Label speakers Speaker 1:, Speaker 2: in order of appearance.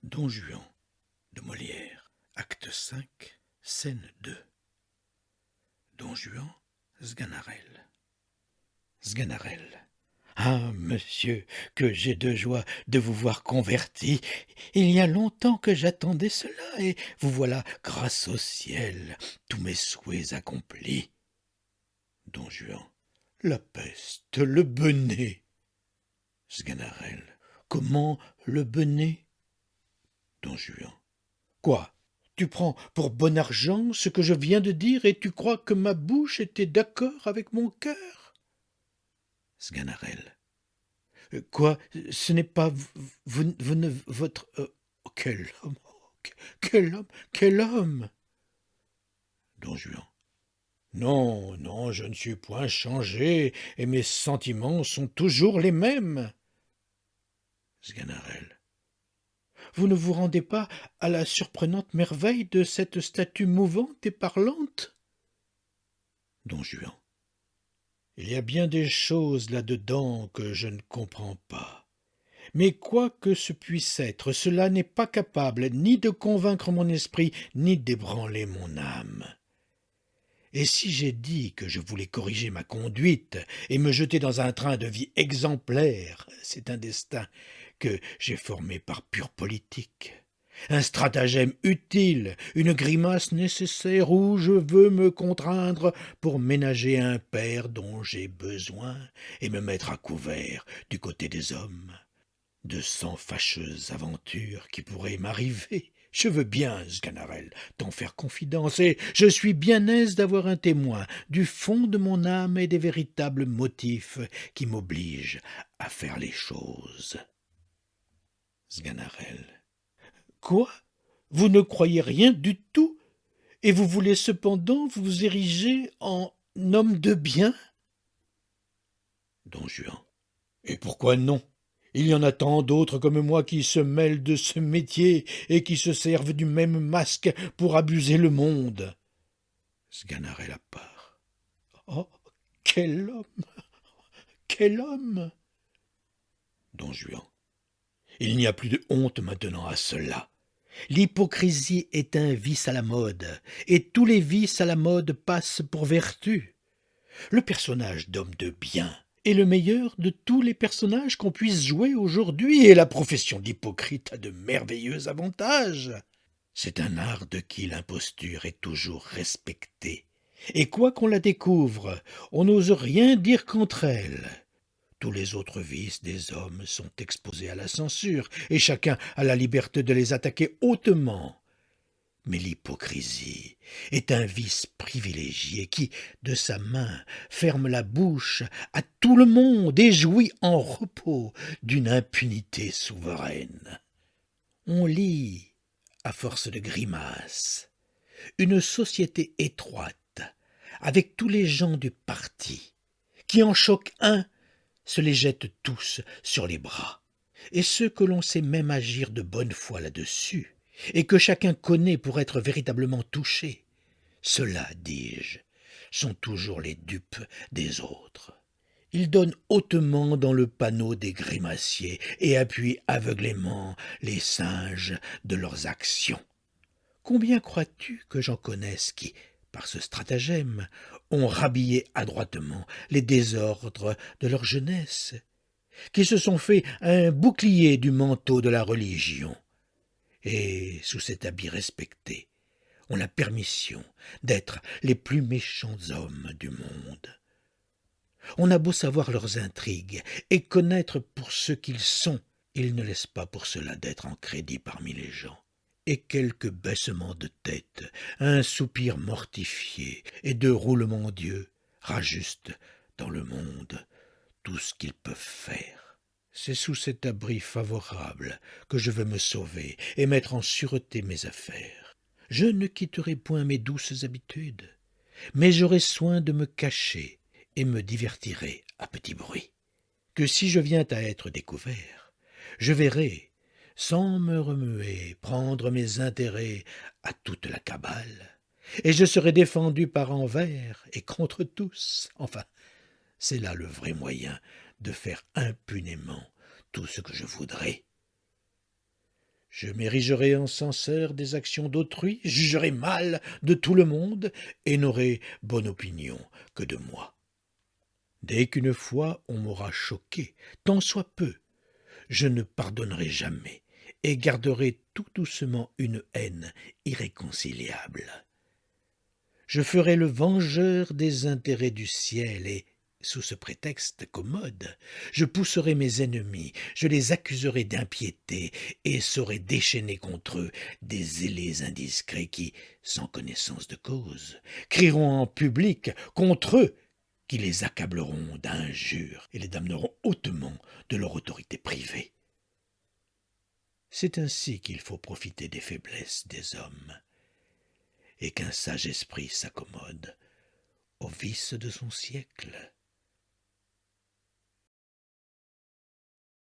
Speaker 1: Don Juan de Molière, acte V, scène 2. Don Juan, Sganarelle. Sganarelle. Ah, monsieur, que j'ai de joie de vous voir converti. Il y a longtemps que j'attendais cela, et vous voilà, grâce au ciel, tous mes souhaits accomplis. Don Juan. La peste, le benêt. Sganarelle. Comment le benêt? Don Juan. Quoi? Tu prends pour bon argent ce que je viens de dire et tu crois que ma bouche était d'accord avec mon cœur? Sganarelle. Quoi? Ce n'est pas vous ne votre quel homme, quel homme, quel homme? Don Juan. Non, non, je ne suis point changé, et mes sentiments sont toujours les mêmes. Sganarelle. Vous ne vous rendez pas à la surprenante merveille de cette statue mouvante et parlante? Don Juan. Il y a bien des choses là-dedans que je ne comprends pas. Mais quoi que ce puisse être, cela n'est pas capable ni de convaincre mon esprit, ni d'ébranler mon âme. Et si j'ai dit que je voulais corriger ma conduite et me jeter dans un train de vie exemplaire, c'est un destin que j'ai formé par pure politique, un stratagème utile, une grimace nécessaire où je veux me contraindre pour ménager un père dont j'ai besoin et me mettre à couvert du côté des hommes. De cent fâcheuses aventures qui pourraient m'arriver. Je veux bien, Sganarelle, t'en faire confidence, et je suis bien aise d'avoir un témoin du fond de mon âme et des véritables motifs qui m'obligent à faire les choses. Sganarelle. Quoi? Vous ne croyez rien du tout? Et vous voulez cependant vous ériger en homme de bien? Don Juan. Et pourquoi non? Il y en a tant d'autres comme moi qui se mêlent de ce métier et qui se servent du même masque pour abuser le monde. Sganarelle à part. Oh, quel homme! Quel homme! Don Juan. Il n'y a plus de honte maintenant à cela. L'hypocrisie est un vice à la mode, et tous les vices à la mode passent pour vertu. Le personnage d'homme de bien est le meilleur de tous les personnages qu'on puisse jouer aujourd'hui, et la profession d'hypocrite a de merveilleux avantages. C'est un art de qui l'imposture est toujours respectée, et quoi qu'on la découvre, on n'ose rien dire contre elle. Tous les autres vices des hommes sont exposés à la censure, et chacun a la liberté de les attaquer hautement. Mais l'hypocrisie est un vice privilégié qui, de sa main, ferme la bouche à tout le monde et jouit en repos d'une impunité souveraine. On lit, à force de grimaces, une société étroite, avec tous les gens du parti, qui en choque un, se les jette tous sur les bras, et ceux que l'on sait même agir de bonne foi là-dessus, et que chacun connaît pour être véritablement touché, ceux-là, dis-je, sont toujours les dupes des autres. Ils donnent hautement dans le panneau des grimaciers et appuient aveuglément les singes de leurs actions. Combien crois-tu que j'en connaisse qui, par ce stratagème, ont rhabillé adroitement les désordres de leur jeunesse, qui se sont fait un bouclier du manteau de la religion, et, sous cet habit respecté, ont la permission d'être les plus méchants hommes du monde. On a beau savoir leurs intrigues et connaître pour ce qu'ils sont, ils ne laissent pas pour cela d'être en crédit parmi les gens. Et quelques baissements de tête, un soupir mortifié et deux roulements d'yeux rajustent dans le monde tout ce qu'ils peuvent faire. C'est sous cet abri favorable que je veux me sauver et mettre en sûreté mes affaires. Je ne quitterai point mes douces habitudes, mais j'aurai soin de me cacher et me divertirai à petit bruit. Que si je viens à être découvert, je verrai, sans me remuer, prendre mes intérêts à toute la cabale, et je serai défendu par envers et contre tous. Enfin, c'est là le vrai moyen de faire impunément tout ce que je voudrais. Je m'érigerai en censeur des actions d'autrui, jugerai mal de tout le monde, et n'aurai bonne opinion que de moi. Dès qu'une fois on m'aura choqué, tant soit peu, je ne pardonnerai jamais, et garderai tout doucement une haine irréconciliable. Je ferai le vengeur des intérêts du ciel, et, sous ce prétexte commode, je pousserai mes ennemis, je les accuserai d'impiété, et saurai déchaîner contre eux des zélés indiscrets qui, sans connaissance de cause, crieront en public contre eux, qui les accableront d'injures et les damneront hautement de leur autorité privée. C'est ainsi qu'il faut profiter des faiblesses des hommes, et qu'un sage esprit s'accommode aux vices de son siècle.